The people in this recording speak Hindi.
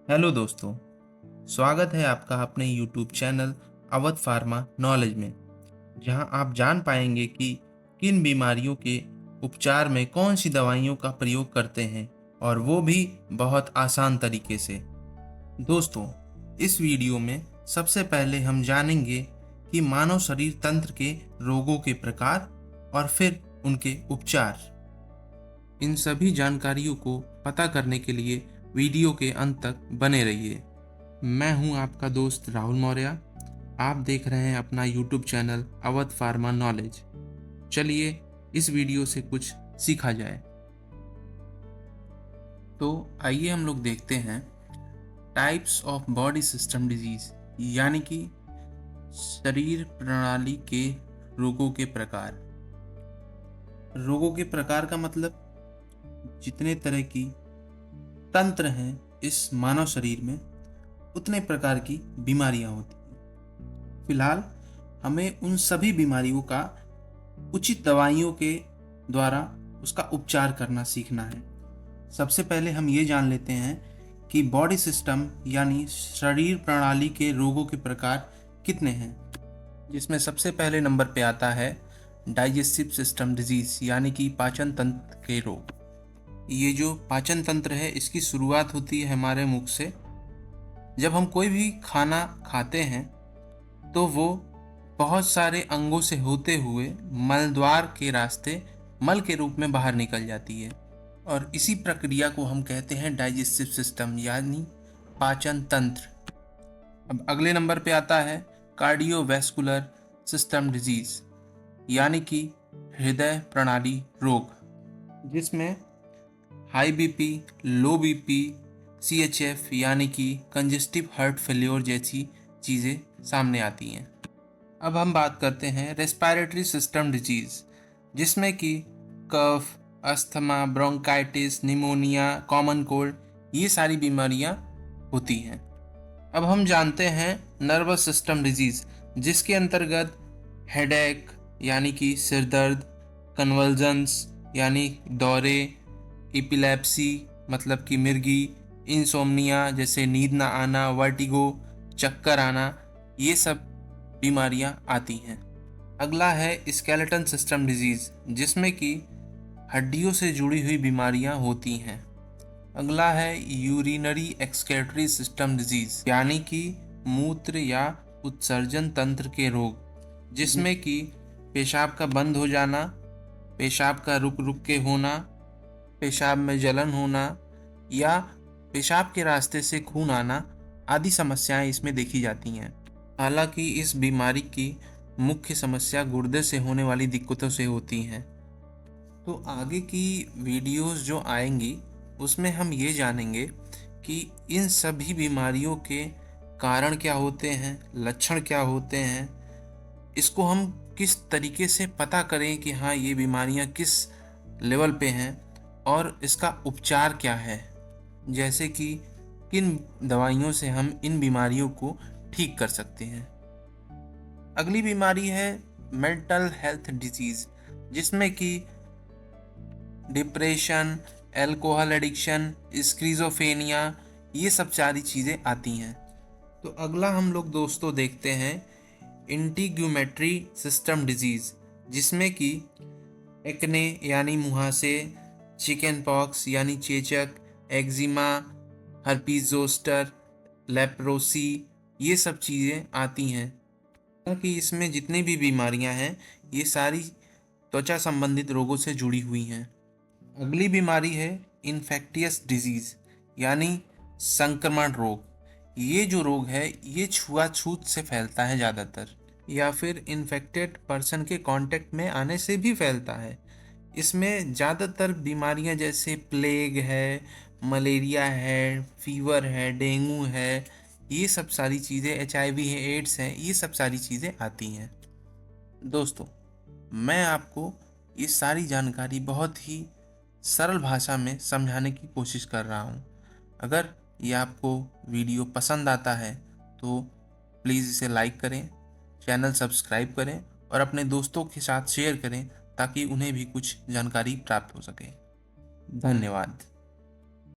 हेलो दोस्तों, स्वागत है आपका अपने YouTube channel Awadh pharma knowledge में, जहां आप जान पाएंगे कि किन बीमारियों के उपचार में कौन सी दवाइयों का प्रयोग करते हैं और वो भी बहुत आसान तरीके से। दोस्तों, इस वीडियो में सबसे पहले हम जानेंगे कि मानव शरीर तंत्र के रोगों के प्रकार और फिर उनके उपचार। इन सभी जानकारियों को पता करने के लिए वीडियो के अंत तक बने रहिए। मैं हूं आपका दोस्त राहुल मौर्य। आप देख रहे हैं अपना YouTube channel Awadh pharma knowledge. चलिए इस वीडियो से कुछ सीखा जाए। तो आइए हम लोग देखते हैं types of body system disease, यानी कि शरीर प्रणाली के रोगों के प्रकार। रोगों के प्रकार का मतलब जितने तरह की तंत्र हैं इस मानव शरीर में, उतने प्रकार की बीमारियां होती हैं। फिलहाल हमें उन सभी बीमारियों का उचित दवाइयों के द्वारा उसका उपचार करना सीखना है। सबसे पहले हम ये जान लेते हैं कि बॉडी सिस्टम यानी शरीर प्रणाली के रोगों के प्रकार कितने हैं, जिसमें सबसे पहले नंबर पे आता है डाइजेस्टिव सिस्टम डिजीज, यानी कि पाचन तंत्र के रोग। ये जो पाचन तंत्र है, इसकी शुरुआत होती है हमारे मुख से। जब हम कोई भी खाना खाते हैं तो वो बहुत सारे अंगों से होते हुए मलद्वार के रास्ते मल के रूप में बाहर निकल जाती है, और इसी प्रक्रिया को हम कहते हैं डाइजेस्टिव सिस्टम यानी पाचन तंत्र। अब अगले नंबर पे आता है कार्डियोवैस्कुलर सिस्टम डिजीज, यानी कि हृदय प्रणाली रोग, जिसमें हाई बीपी, लो बीपी, CHF यानी कि कंजेस्टिव हार्ट फेल्योर जैसी चीज़ें सामने आती हैं। अब हम बात करते हैं रेस्पिरेटरी सिस्टम डिजीज, जिसमें कि cough, asthma, bronchitis, pneumonia, common cold, ये सारी बीमारियां होती हैं। अब हम जानते हैं नर्वस सिस्टम डिजीज, जिसके अंतर्गत हेडेक यानी कि सिर दर्द, कन्वल्जन्स यानी दौरे, एपिलेप्सी मतलब कि मिर्गी, इंसोम्निया जैसे नींद ना आना, वर्टिगो चक्कर आना, ये सब बीमारियां आती हैं। अगला है स्केलेटन सिस्टम डिजीज, जिसमें कि हड्डियों से जुड़ी हुई बीमारियां होती हैं। अगला है यूरिनरी एक्सक्रीटरी सिस्टम डिजीज, यानी कि मूत्र या उत्सर्जन तंत्र के रोग, जिसमें कि पेशाब का बंद हो जाना, पेशाब का रुक रुक के होना, पेशाब में जलन होना या पेशाब के रास्ते से खून आना आदि समस्याएं इसमें देखी जाती हैं। हालांकि इस बीमारी की मुख्य समस्या गुर्दे से होने वाली दिक्कतों से होती हैं। तो आगे की वीडियोस जो आएंगी उसमें हम ये जानेंगे कि इन सभी बीमारियों के कारण क्या होते हैं, लक्षण क्या होते हैं, इसको हम किस तरीके से पता करें कि हाँ ये बीमारियां किस लेवल पे हैं और इसका उपचार क्या है, जैसे कि किन दवाइयों से हम इन बीमारियों को ठीक कर सकते हैं। अगली बीमारी है मेंटल हेल्थ डिजीज, जिसमें कि डिप्रेशन, एल्कोहल एडिक्शन, स्किज़ोफ्रेनिया, ये सब सारी चीज़ें आती हैं। तो अगला हम लोग दोस्तों देखते हैं इंटीग्यूमेट्री सिस्टम डिजीज, जिसमें कि एक्ने यानी मुहासे, चिकन पॉक्स यानी चेचक, एक्जिमा, हर्पीज जोस्टर, लेप्रोसी, ये सब चीज़ें आती हैं। हालांकि इसमें जितनी भी बीमारियां हैं ये सारी त्वचा संबंधित रोगों से जुड़ी हुई हैं। अगली बीमारी है इन्फेक्टियस डिजीज, यानी संक्रमण रोग। ये जो रोग है ये छुआछूत से फैलता है ज़्यादातर, या फिर इन्फेक्टेड पर्सन के कांटेक्ट में आने से भी फैलता है। इसमें ज़्यादातर बीमारियां जैसे प्लेग है, मलेरिया है, फीवर है, डेंगू है, ये सब सारी चीज़ें, HIV है, एड्स है, ये सब सारी चीज़ें आती हैं। दोस्तों, मैं आपको ये सारी जानकारी बहुत ही सरल भाषा में समझाने की कोशिश कर रहा हूँ। अगर ये आपको वीडियो पसंद आता है तो प्लीज़ इसे लाइक करें, चैनल सब्सक्राइब करें और अपने दोस्तों के साथ शेयर करें, ताकि उन्हें भी कुछ जानकारी प्राप्त हो सके। धन्यवाद।